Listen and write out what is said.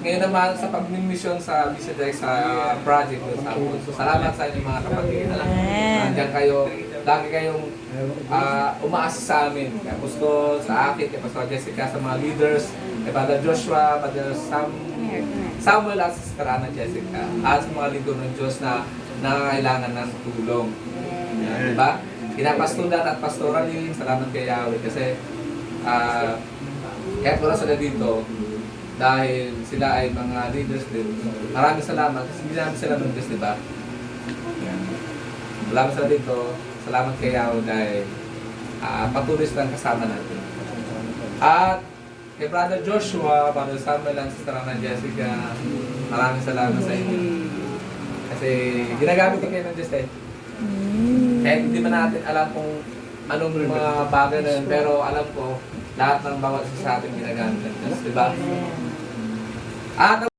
ngayon naman sa pag-mission sa Mission Direct sa project ko sa Apple. So salamat sa inyo mga kapatid. Nandiyan kayo, lagi kayong umaasa sa amin. Kay Apostol, sa akin, kay Pastor Jessica, sa mga leaders, kay Father Joshua, Father Samuel at sa Karana Jessica, at sa mga lingkod ng Diyos na nangangailangan ng tulong. Yan, diba? Kina Pastoran at Pastoralin, salamat kay Yahweh kasi kahit wala sila dito, dahil sila ay mga leaders din. Maraming salamat kasi hindi namin sila mag-guest, diba? Yan. Salamat sila dito. Salamat kay Yahweh dahil patuloy silang kasama natin. At kay Brother Joshua, Brother Samuel, at Sister Ana Jessica, maraming salamat sa inyo. Kasi ginagamit ko kayo ng Diyos eh. Kahit hindi man natin alam kung anong mga bagay na yun, pero alam ko, lahat ng bawat isa sa atin ginagamit ng Diyos, diba? At